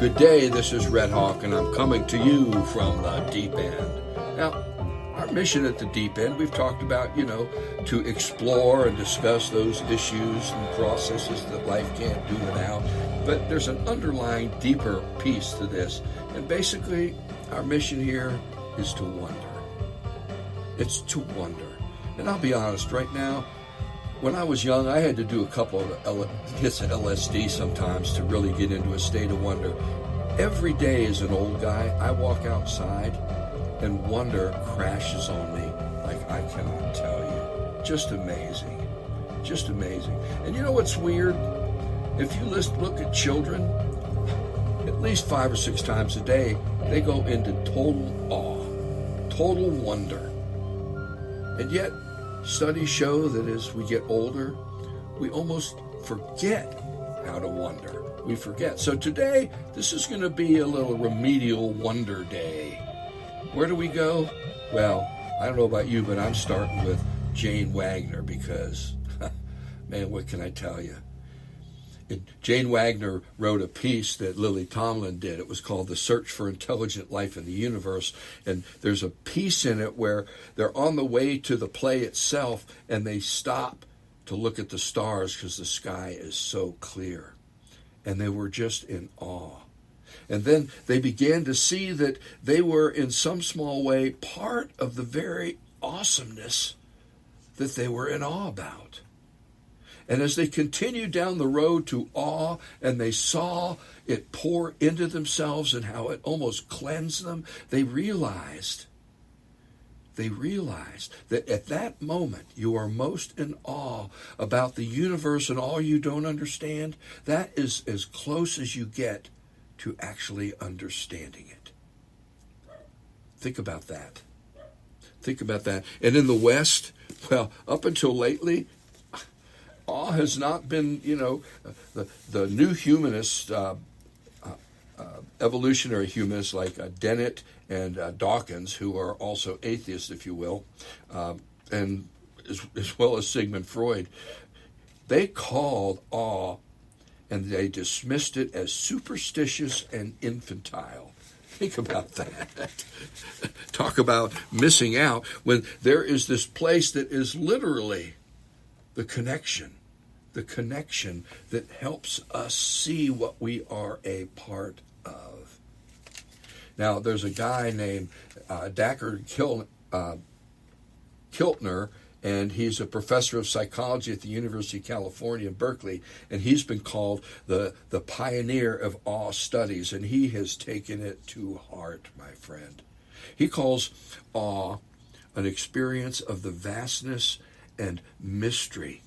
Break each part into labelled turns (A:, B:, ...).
A: Good day, this is Red Hawk, and I'm coming to you from the deep end. Now, our mission at the deep end, we've talked about, to explore and discuss those issues and processes that life can't do without. But there's an underlying deeper piece to this. And basically, our mission here is to wonder. It's to wonder. And I'll be honest, right now, when I was young, I had to do a couple of hits of LSD sometimes to really get into a state of wonder. Every day as an old guy, I walk outside and wonder crashes on me like I cannot tell you. Just amazing. Just amazing. And you know what's weird? If you look at children, at least 5 or 6 times a day, they go into total awe, total wonder. And yet, studies show that as we get older, we almost forget how to wonder. We forget. So today, this is going to be a little remedial wonder day. Where do we go? Well, I don't know about you, but I'm starting with Jane Wagner because, man, what can I tell you? Jane Wagner wrote a piece that Lily Tomlin did. It was called The Search for Intelligent Life in the Universe. And there's a piece in it where they're on the way to the play itself and they stop to look at the stars because the sky is so clear. And they were just in awe. And then they began to see that they were in some small way part of the very awesomeness that they were in awe about. And as they continued down the road to awe and they saw it pour into themselves and how it almost cleansed them, they realized that at that moment you are most in awe about the universe and all you don't understand. That is as close as you get to actually understanding it. Think about that. Think about that. And in the West, well, up until lately, awe has not been, the new humanists, evolutionary humanists like Dennett and Dawkins, who are also atheists, if you will, and as well as Sigmund Freud, they called awe and they dismissed it as superstitious and infantile. Think about that. Talk about missing out when there is this place that is literally the connection that helps us see what we are a part of. Now, there's a guy named Dacher Kiltner, and he's a professor of psychology at the University of California in Berkeley, and he's been called the pioneer of awe studies, and he has taken it to heart, my friend. He calls awe an experience of the vastness and mystery,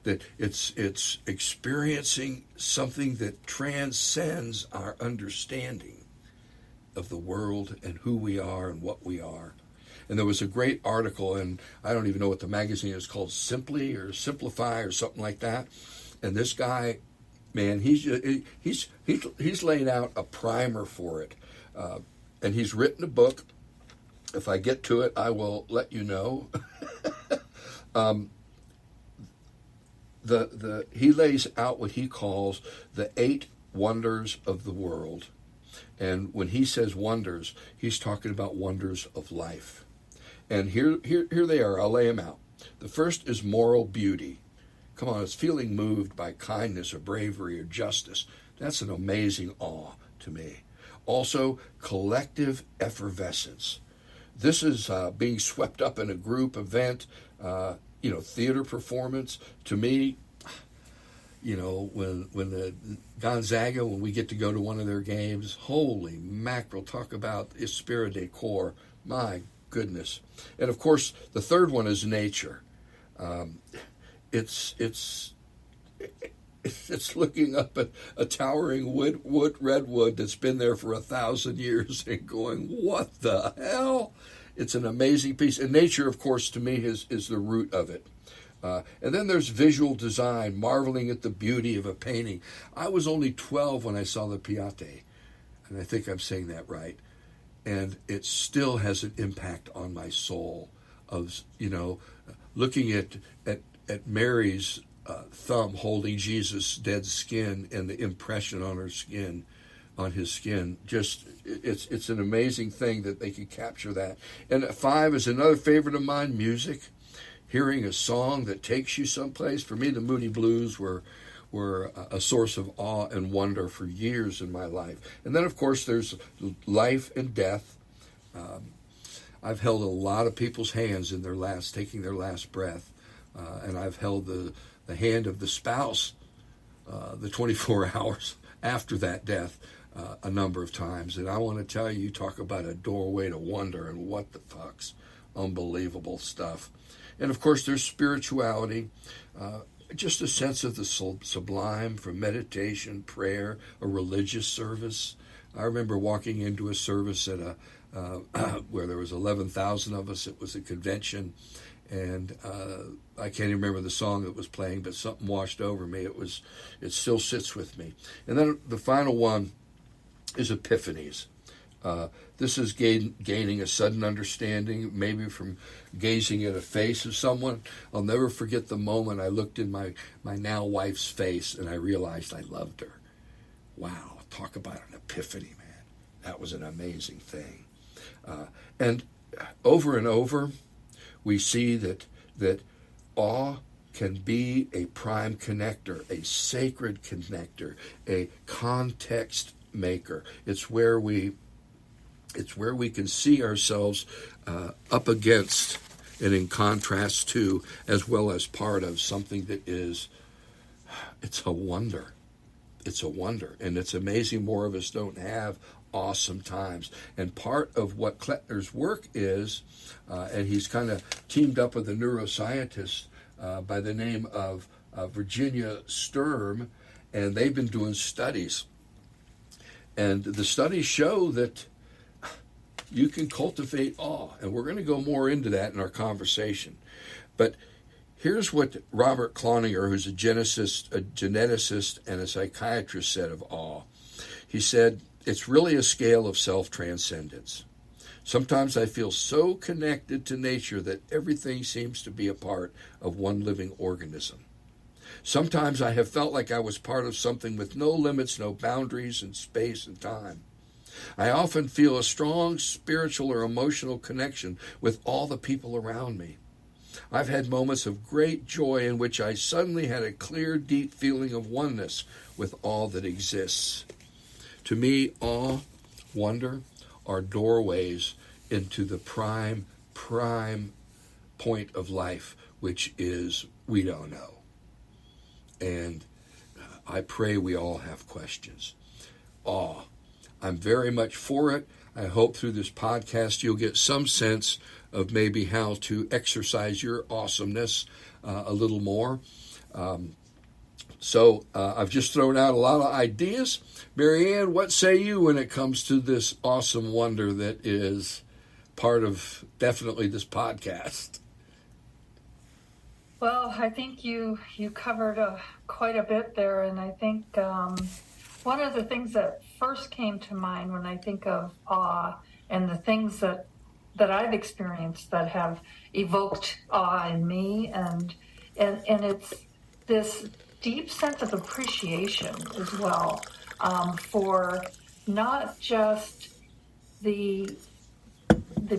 A: that it's experiencing something that transcends our understanding of the world and who we are and what we are. And there was a great article, and I don't even know what the magazine is called, Simply or Simplify or something like that. And this guy, man, he's laying out a primer for it, and he's written a book. If I get to it, I will let you know. He lays out what he calls the 8 wonders of the world. And when he says wonders, he's talking about wonders of life. And here they are. I'll lay them out. The first is moral beauty. Come on, it's feeling moved by kindness or bravery or justice. That's an amazing awe to me. Also, collective effervescence. This is being swept up in a group event, theater performance. To me, when the Gonzaga, when we get to go to one of their games, holy mackerel, talk about esprit de corps. My goodness. And of course, the third one is nature. It's looking up at a towering redwood that's been there for 1,000 years and going, what the hell? It's an amazing piece. And nature, of course, to me is the root of it. And then there's visual design, marveling at the beauty of a painting. I was only 12 when I saw the Piate, and I think I'm saying that right. And it still has an impact on my soul of, looking at Mary's thumb holding Jesus' dead skin and the impression on her skin on his skin. Just it's an amazing thing that they could capture that. And 5 is another favorite of mine, music. Hearing a song that takes you someplace. For me, the Moody Blues were a source of awe and wonder for years in my life. And then, of course, there's life and death. I've held a lot of people's hands in taking their last breath. And I've held the hand of the spouse the 24 hours after that death a number of times. And I want to tell you, talk about a doorway to wonder and what the fuck's unbelievable stuff. And of course, there's spirituality, just a sense of the sublime from meditation, prayer, a religious service. I remember walking into a service at where there was 11,000 of us. It was a convention, and I can't even remember the song that was playing, but something washed over me. It still sits with me. And then the final one is epiphanies. This is gaining a sudden understanding, maybe from gazing at a face of someone. I'll never forget the moment I looked in my now wife's face and I realized I loved her. Wow, talk about an epiphany, man. That was an amazing thing. And over, we see that awe can be a prime connector, a sacred connector, a context maker. It's where we can see ourselves up against and in contrast to, as well as part of something that it's a wonder. It's a wonder. And it's amazing more of us don't have awesome times. And part of what Klettner's work is, and he's kind of teamed up with a neuroscientist by the name of Virginia Sturm, and they've been doing studies. And the studies show that you can cultivate awe, and we're going to go more into that in our conversation. But here's what Robert Cloninger, who's a geneticist and a psychiatrist, said of awe. He said, "It's really a scale of self-transcendence. Sometimes I feel so connected to nature that everything seems to be a part of one living organism. Sometimes I have felt like I was part of something with no limits, no boundaries in space and time. I often feel a strong spiritual or emotional connection with all the people around me. I've had moments of great joy in which I suddenly had a clear, deep feeling of oneness with all that exists. To me, awe, wonder are doorways into the prime point of life, which is we don't know. And I pray we all have questions. Awe. I'm very much for it. I hope through this podcast you'll get some sense of maybe how to exercise your awesomeness a little more. So I've just thrown out a lot of ideas. Marianne, what say you when it comes to this awesome wonder that is part of definitely this podcast?
B: Well, I think you covered quite a bit there, and I think one of the things that first came to mind when I think of awe and the things that I've experienced that have evoked awe in me, and it's this deep sense of appreciation as well for not just the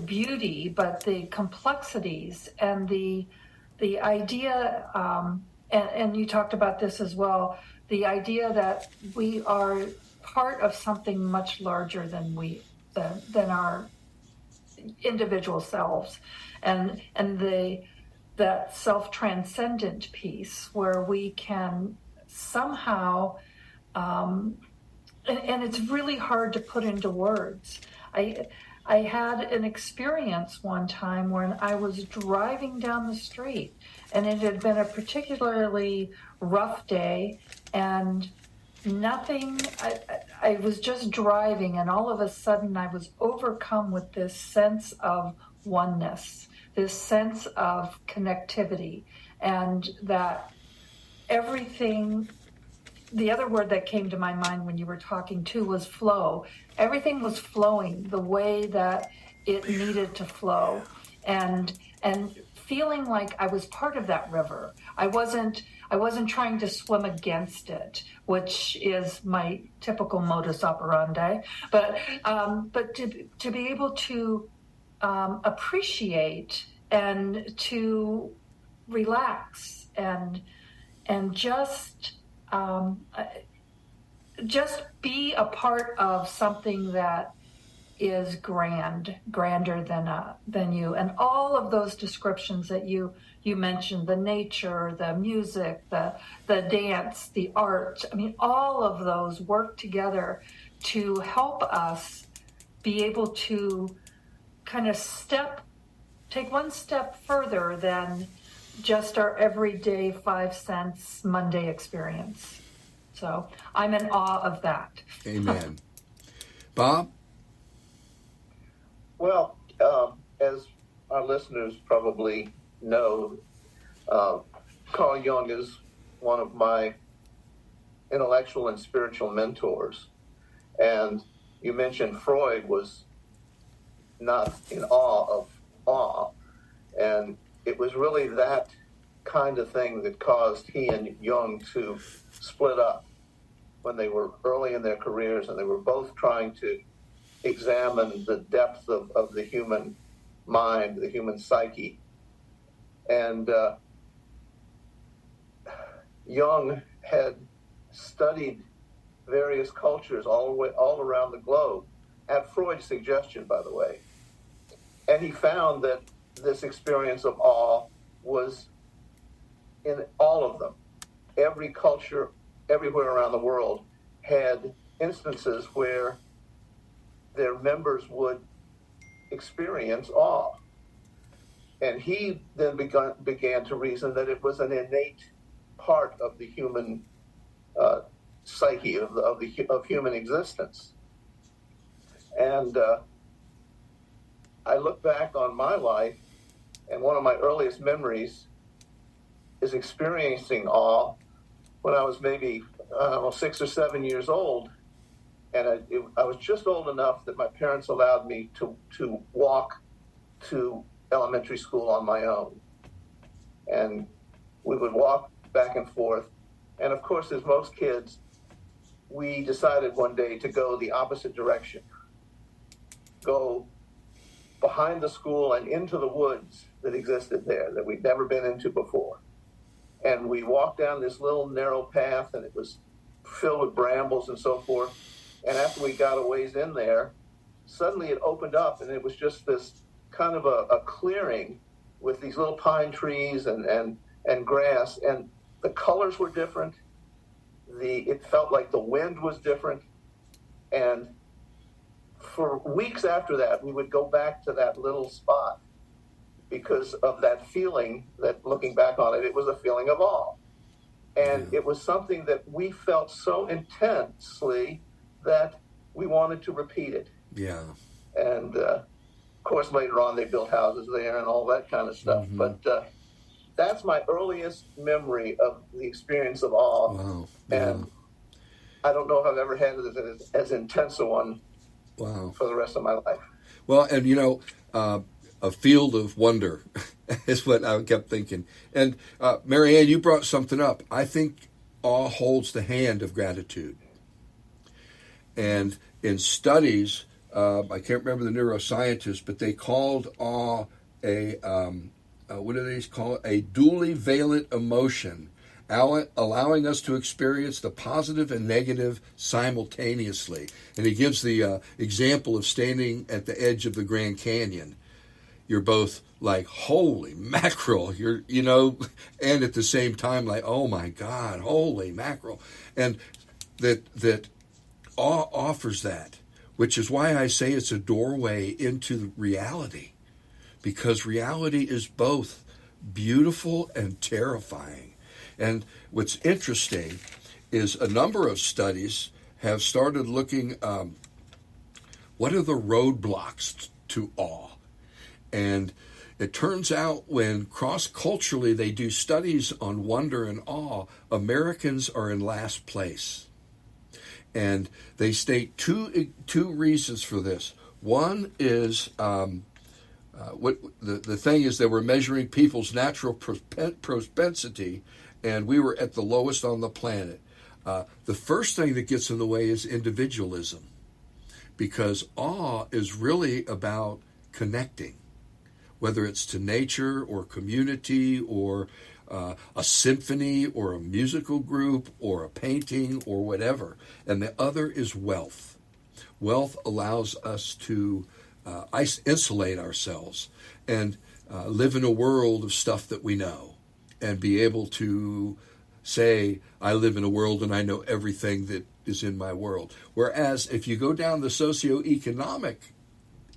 B: beauty, but the complexities and the idea, and you talked about this as well, the idea that we are part of something much larger than our individual selves, and that self-transcendent piece where we can somehow, and it's really hard to put into words. I had an experience one time when I was driving down the street, and it had been a particularly rough day, and I was just driving, and all of a sudden I was overcome with this sense of oneness, this sense of connectivity, and that everything, the other word that came to my mind when you were talking too was flow. Everything was flowing the way that it needed to flow. And feeling like I was part of that river. I wasn't trying to swim against it, which is my typical modus operandi. But to be able to appreciate and to relax and just be a part of something that is grander than you, and all of those descriptions that you mentioned, the nature, the music, the dance, the art. I mean, all of those work together to help us be able to kind of take one step further than just our everyday 5 cents Monday experience. So I'm in awe of that.
A: Amen. Bob?
C: Well, as our listeners probably know, Carl Jung is one of my intellectual and spiritual mentors. And you mentioned Freud was not in awe of awe. And it was really that kind of thing that caused he and Jung to split up when they were early in their careers, and they were both trying to examine the depth of the human mind, the human psyche. And Jung had studied various cultures all around the globe, at Freud's suggestion, by the way. And he found that this experience of awe was in all of them. Every culture, everywhere around the world, had instances where their members would experience awe. And he then began to reason that it was an innate part of the human psyche, of human existence. And I look back on my life, and one of my earliest memories is experiencing awe when I was maybe 6 or 7 years old. And I was just old enough that my parents allowed me to walk to elementary school on my own. And we would walk back and forth. And of course, as most kids, we decided one day to go the opposite direction. Go behind the school and into the woods that existed there that we'd never been into before. And we walked down this little narrow path, and it was filled with brambles and so forth. And after we got a ways in there, suddenly it opened up, and it was just this kind of a clearing with these little pine trees and grass, and the colors were different. It felt like the wind was different. And for weeks after that, we would go back to that little spot because of that feeling that, looking back on it, it was a feeling of awe. And it was something that we felt so intensely that we wanted to repeat it.
A: Yeah.
C: And, of course, later on they built houses there and all that kind of stuff. Mm-hmm. But that's my earliest memory of the experience of awe.
A: Wow. Yeah.
C: And I don't know if I've ever had it as intense a one for the rest of my life.
A: Well, and, a field of wonder is what I kept thinking. And, Marianne, you brought something up. I think awe holds the hand of gratitude. And in studies, I can't remember the neuroscientists, but they called awe what do they call it? A dually valent emotion, allowing us to experience the positive and negative simultaneously. And he gives the example of standing at the edge of the Grand Canyon. You're both like, holy mackerel, and at the same time like, oh my God, holy mackerel. And that awe offers that, which is why I say it's a doorway into reality, because reality is both beautiful and terrifying. And what's interesting is a number of studies have started looking, what are the roadblocks to awe? And it turns out when cross-culturally they do studies on wonder and awe, Americans are in last place. And they state two reasons for this. One is what the thing is that we're measuring people's natural propensity, and we were at the lowest on the planet. The first thing that gets in the way is individualism, because awe is really about connecting, whether it's to nature or community or a symphony or a musical group or a painting or whatever. And the other is wealth. Wealth allows us to insulate ourselves and live in a world of stuff that we know and be able to say, I live in a world and I know everything that is in my world. Whereas if you go down the socioeconomic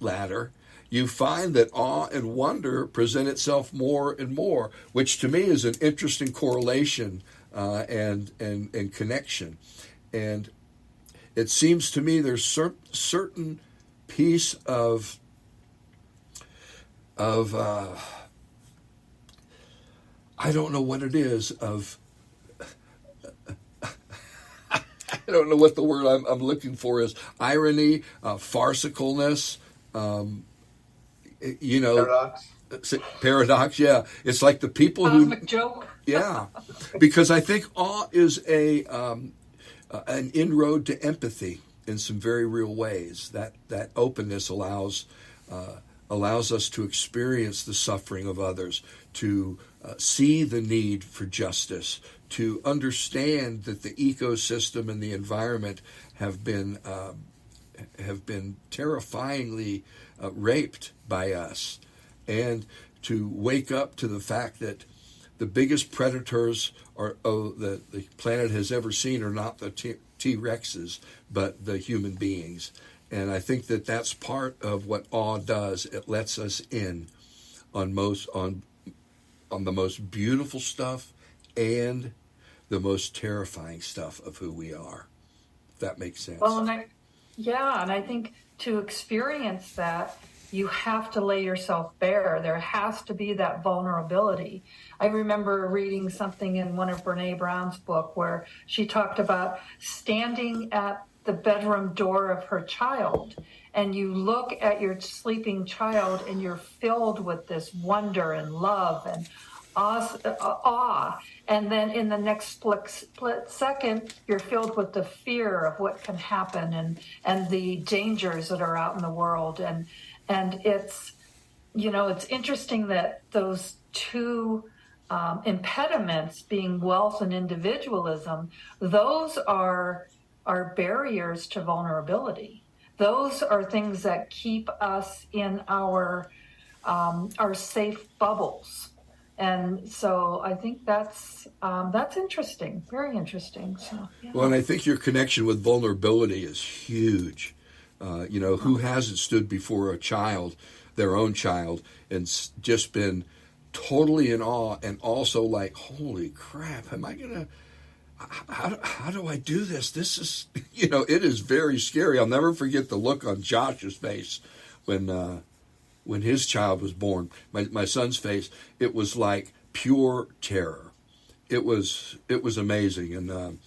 A: ladder, you find that awe and wonder present itself more and more, which to me is an interesting correlation and connection. And it seems to me there's certain piece of I don't know what it is, of I don't know what the word I'm looking for is, irony, farcicalness, paradox, yeah. It's like the people who
B: cosmic joke.
A: Yeah, because I think awe is an inroad to empathy in some very real ways. That openness allows us to experience the suffering of others, to see the need for justice, to understand that the ecosystem and the environment have been terrifyingly raped by us, and to wake up to the fact that the biggest predators that the planet has ever seen are not the T-Rexes, but the human beings. And I think that that's part of what awe does. It lets us in on the most beautiful stuff and the most terrifying stuff of who we are. If that makes sense.
B: Well, and I think to experience that, you have to lay yourself bare. There has to be that vulnerability. I remember reading something in one of Brene Brown's book where she talked about standing at the bedroom door of her child, and you look at your sleeping child and you're filled with this wonder and love and awe. And then in the next split second, you're filled with the fear of what can happen and the dangers that are out in the world. And it's, it's interesting that those two impediments, being wealth and individualism, those are barriers to vulnerability. Those are things that keep us in our safe bubbles. And so I think that's interesting, very interesting. So, yeah.
A: Well, and I think your connection with vulnerability is huge. Who hasn't stood before a child, their own child, and just been totally in awe and also like, holy crap, am I going to, how do I do this? This is, it is very scary. I'll never forget the look on Josh's face when his child was born, my son's face. It was like pure terror. It was amazing. And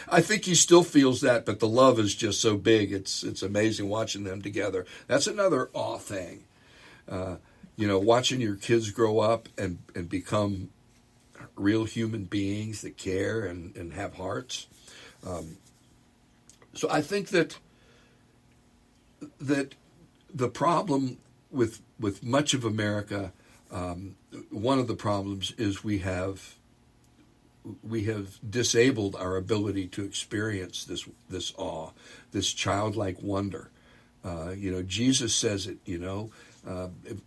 A: I think he still feels that, but the love is just so big. It's amazing watching them together. That's another awe thing. Watching your kids grow up and become real human beings that care and have hearts. So I think that the problem with much of America, one of the problems is we have disabled our ability to experience this awe, this childlike wonder. Jesus says it.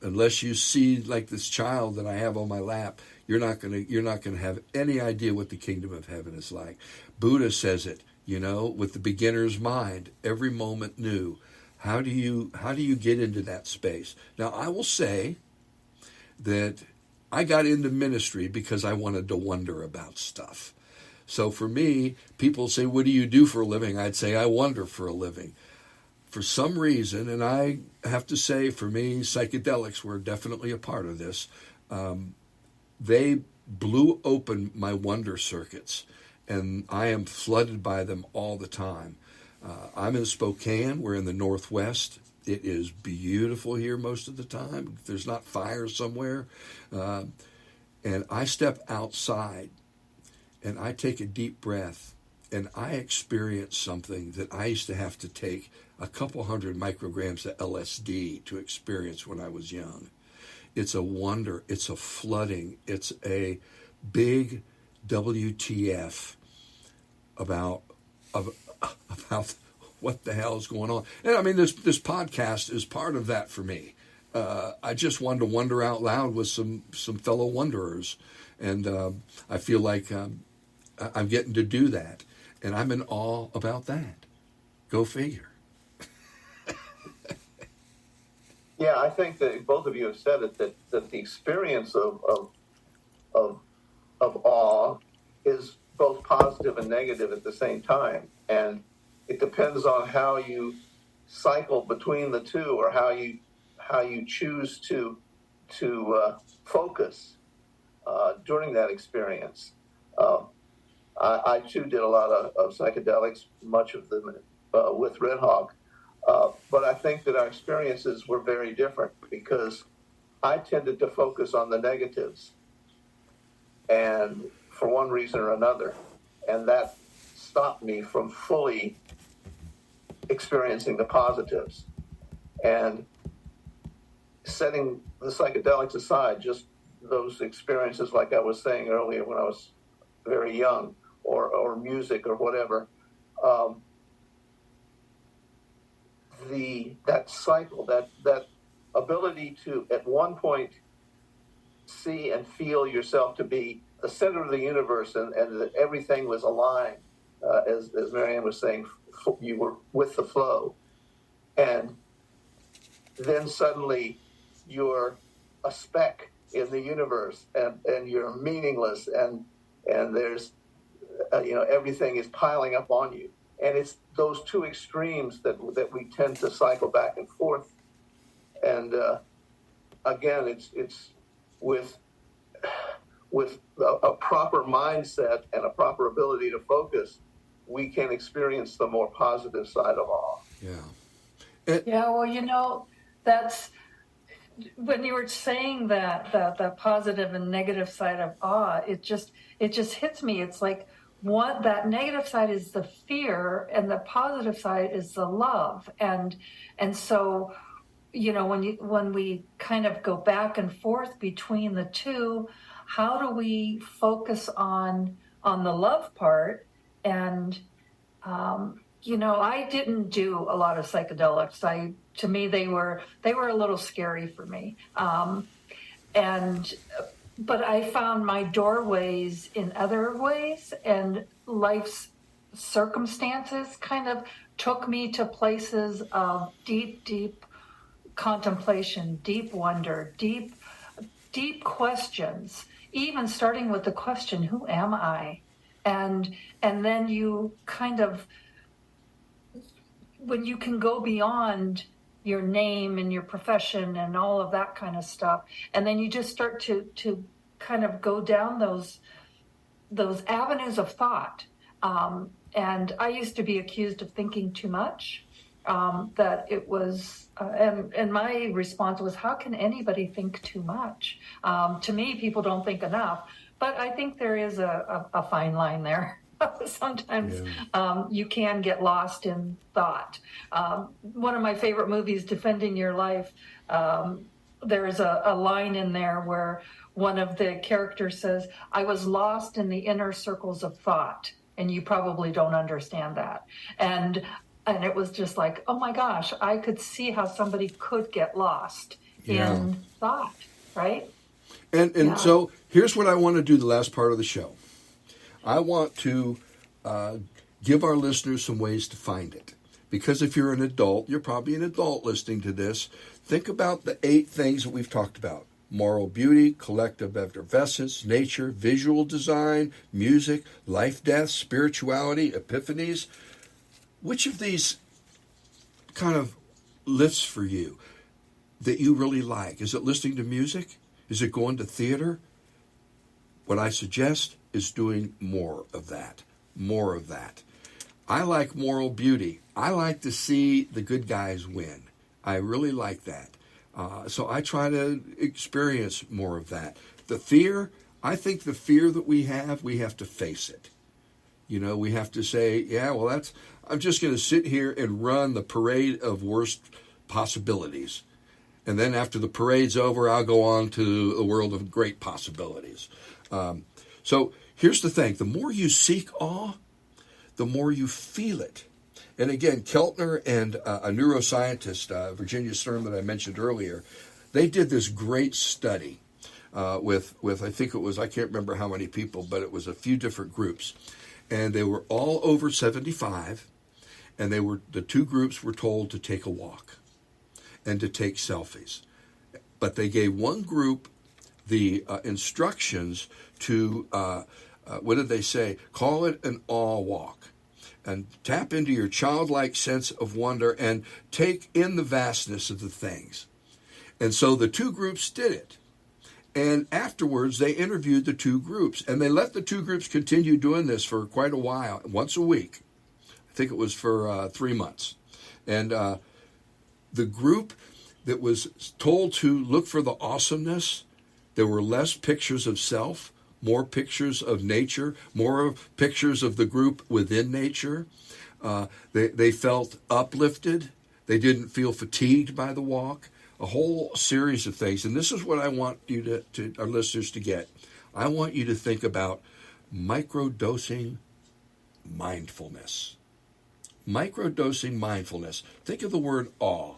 A: Unless you see like this child that I have on my lap, you're not gonna have any idea what the kingdom of heaven is like. Buddha says it. With the beginner's mind, every moment new. How do you get into that space? Now, I will say that I got into ministry because I wanted to wonder about stuff. So for me, people say, what do you do for a living? I'd say, I wonder for a living. For some reason, and I have to say, for me, psychedelics were definitely a part of this. They blew open my wonder circuits, and I am flooded by them all the time. I'm in Spokane. We're in the Northwest. It is beautiful here most of the time. There's not fire somewhere. And I step outside and I take a deep breath and I experience something that I used to have to take a couple hundred micrograms of LSD to experience when I was young. It's a wonder. It's a flooding. It's a big WTF about what the hell is going on. And I mean, this podcast is part of that for me. I just wanted to wonder out loud with some fellow wanderers, and I feel like I'm getting to do that, and I'm in awe about that. Go figure.
C: Yeah, I think that both of you have said it, that the experience of awe is both positive and negative at the same time, and it depends on how you cycle between the two, or how you choose to focus during that experience. I too did a lot of psychedelics, much of them with Red Hawk, but I think that our experiences were very different because I tended to focus on the negatives, and for one reason or another, and that stopped me from fully experiencing the positives. And setting the psychedelics aside, just those experiences, like I was saying earlier, when I was very young, or music or whatever, that cycle, that ability to at one point see and feel yourself to be the center of the universe, and that everything was aligned, as Marianne was saying, you were with the flow, and then suddenly you're a speck in the universe, and you're meaningless, and there's everything is piling up on you, and it's those two extremes that we tend to cycle back and forth, and again, it's with a proper mindset and a proper ability to focus, we can experience the more positive side of awe.
A: Yeah.
B: Yeah, well, that's when you were saying that the positive and negative side of awe, it just hits me. It's like that negative side is the fear, and the positive side is the love, and so when we kind of go back and forth between the two, how do we focus on the love part? And I didn't do a lot of psychedelics. To me, they were a little scary for me. But I found my doorways in other ways, and life's circumstances kind of took me to places of deep contemplation, deep wonder, deep questions, even starting with the question, who am I? And then you kind of, when you can go beyond your name and your profession and all of that kind of stuff, and then you just start to kind of go down those avenues of thought. And I used to be accused of thinking too much. That it was, and my response was, how can anybody think too much? To me, people don't think enough, but I think there is a fine line there. Sometimes you can get lost in thought. One of my favorite movies, Defending Your Life, there is a line in there where one of the characters says, I was lost in the inner circles of thought, and you probably don't understand that. And it was just like, oh my gosh, I could see how somebody could get lost in thought, right?
A: And so here's what I want to do the last part of the show. I want to give our listeners some ways to find it. Because if you're an adult, you're probably an adult listening to this, think about the 8 things that we've talked about. Moral beauty, collective effervescence, nature, visual design, music, life, death, spirituality, epiphanies. Which of these kind of lifts for you that you really like? Is it listening to music? Is it going to theater? What I suggest is doing more of that. More of that. I like moral beauty. I like to see the good guys win. I really like that. So I try to experience more of that. The fear, I think the fear that we have to face it. You know, we have to say, yeah, well, I'm just going to sit here and run the parade of worst possibilities. And then after the parade's over, I'll go on to the world of great possibilities. So here's the thing. The more you seek awe, the more you feel it. And again, Keltner and a neuroscientist, Virginia Sturm, that I mentioned earlier, they did this great study with I think it was, I can't remember how many people, but it was a few different groups. And they were all over 75, and the two groups were told to take a walk and to take selfies. But they gave one group the instructions to, what did they say? Call it an awe walk. And tap into your childlike sense of wonder and take in the vastness of the things. And so the two groups did it. And afterwards, they interviewed the two groups. And they let the two groups continue doing this for quite a while, once a week. I think it was for 3 months. And the group that was told to look for the awesomeness, there were less pictures of self, more pictures of nature, more pictures of the group within nature. They felt uplifted. They didn't feel fatigued by the walk. A whole series of things. And this is what I want you to our listeners to get. I want you to think about microdosing mindfulness. Microdosing mindfulness. Think of the word awe.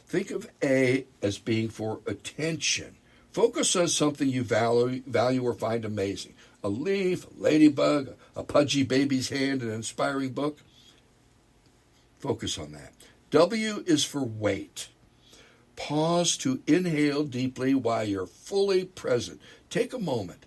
A: Think of A as being for attention. Focus on something you value or find amazing. A leaf, a ladybug, a pudgy baby's hand, an inspiring book. Focus on that. W is for wait. Pause to inhale deeply while you're fully present. Take a moment.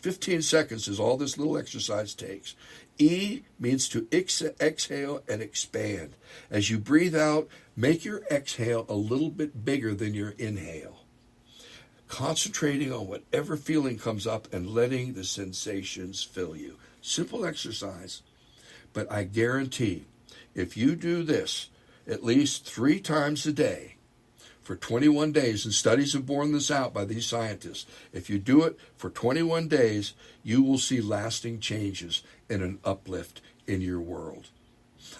A: 15 seconds is all this little exercise takes. E means to exhale and expand. As you breathe out, make your exhale a little bit bigger than your inhale. Concentrating on whatever feeling comes up and letting the sensations fill you. Simple exercise, but I guarantee if you do this at least 3 times a day for 21 days, and studies have borne this out by these scientists, if you do it for 21 days, you will see lasting changes and an uplift in your world.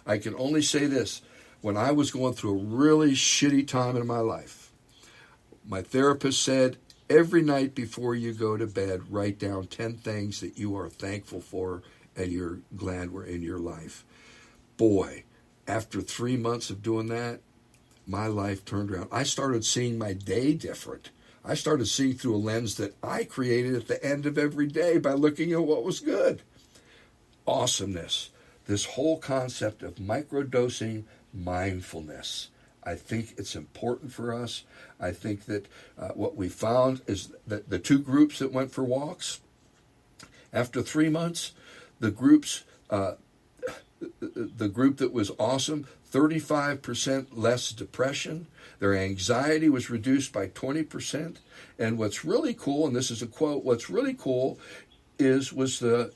A: I can only say this, when I was going through a really shitty time in my life, my therapist said, every night before you go to bed, write down 10 things that you are thankful for and you're glad were in your life. Boy, after 3 months of doing that, my life turned around. I started seeing my day different. I started seeing through a lens that I created at the end of every day by looking at what was good. Awesomeness. This whole concept of microdosing mindfulness. I think it's important for us. I think that what we found is that the two groups that went for walks, after 3 months, the group that was awesome, 35% less depression. Their anxiety was reduced by 20%. And what's really cool, and this is a quote, what's really cool was the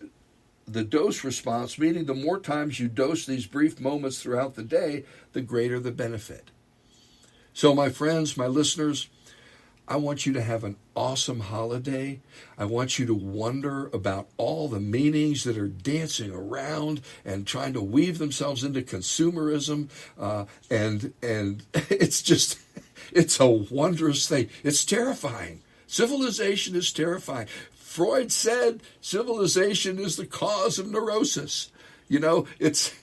A: dose response, meaning the more times you dose these brief moments throughout the day, the greater the benefit. So my friends, my listeners, I want you to have an awesome holiday. I want you to wonder about all the meanings that are dancing around and trying to weave themselves into consumerism. And it's a wondrous thing. It's terrifying. Civilization is terrifying. Freud said civilization is the cause of neurosis. You know, it's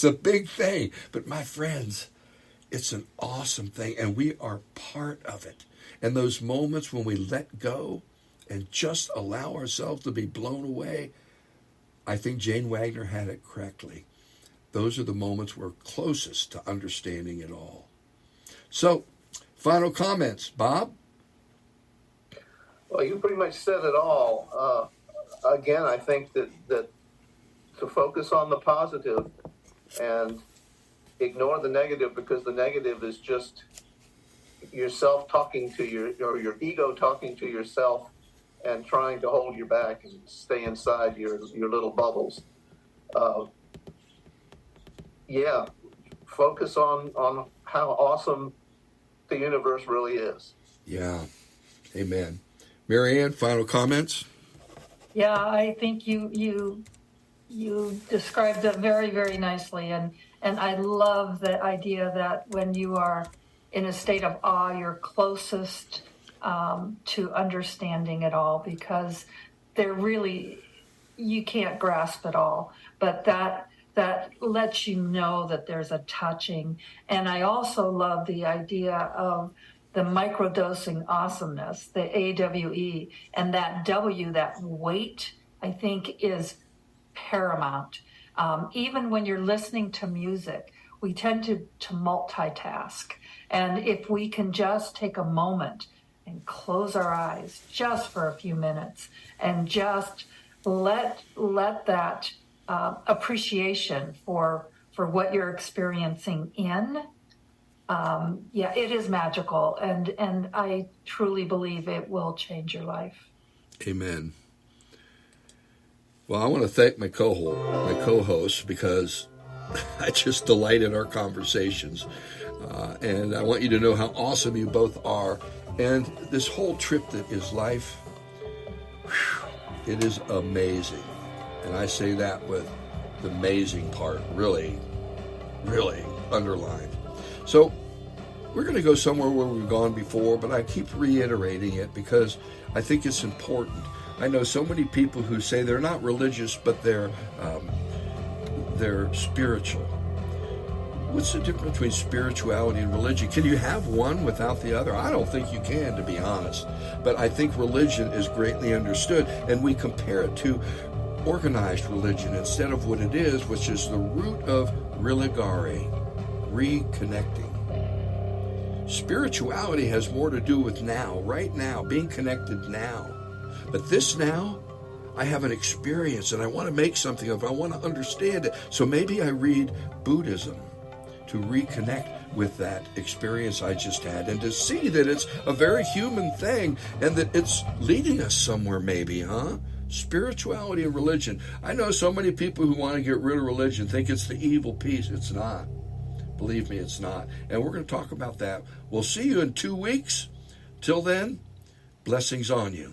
A: a big thing. But my friends, it's an awesome thing, and we are part of it. And those moments when we let go and just allow ourselves to be blown away, I think Jane Wagner had it correctly. Those are the moments we're closest to understanding it all. So, final comments. Bob?
C: Well, you pretty much said it all. Again, I think that to focus on the positive and ignore the negative, because the negative is just yourself talking to your ego talking to yourself and trying to hold you back and stay inside your little bubbles. Focus on how awesome the universe really is.
A: Yeah. Amen. Marianne, final comments?
B: Yeah, I think you described it very, very nicely, and I love the idea that when you are in a state of awe, you're closest to understanding it all, because they're really, you can't grasp it all, but that lets you know that there's a touching. And I also love the idea of the microdosing awesomeness, the AWE, and that W, that weight, I think is paramount. Even when you're listening to music, we tend to multitask. And if we can just take a moment and close our eyes just for a few minutes and just let that appreciation for what you're experiencing it is magical, and I truly believe it will change your life.
A: Amen. Well, I want to thank my co-hosts, because I just delight in our conversations, and I want you to know how awesome you both are. And this whole trip that is life, it is amazing, and I say that with the amazing part really, really underlined. So we're going to go somewhere where we've gone before, but I keep reiterating it because I think it's important. I know so many people who say they're not religious, but they're spiritual. What's the difference between spirituality and religion? Can you have one without the other? I don't think you can, to be honest. But I think religion is greatly understood, and we compare it to organized religion instead of what it is, which is the root of religare, reconnecting. Spirituality has more to do with now, right now, being connected now. But this now, I have an experience and I want to make something of it. I want to understand it. So maybe I read Buddhism to reconnect with that experience I just had and to see that it's a very human thing and that it's leading us somewhere maybe, huh? Spirituality and religion. I know so many people who want to get rid of religion think it's the evil piece. It's not. Believe me, it's not. And we're going to talk about that. We'll see you in 2 weeks. Till then, blessings on you.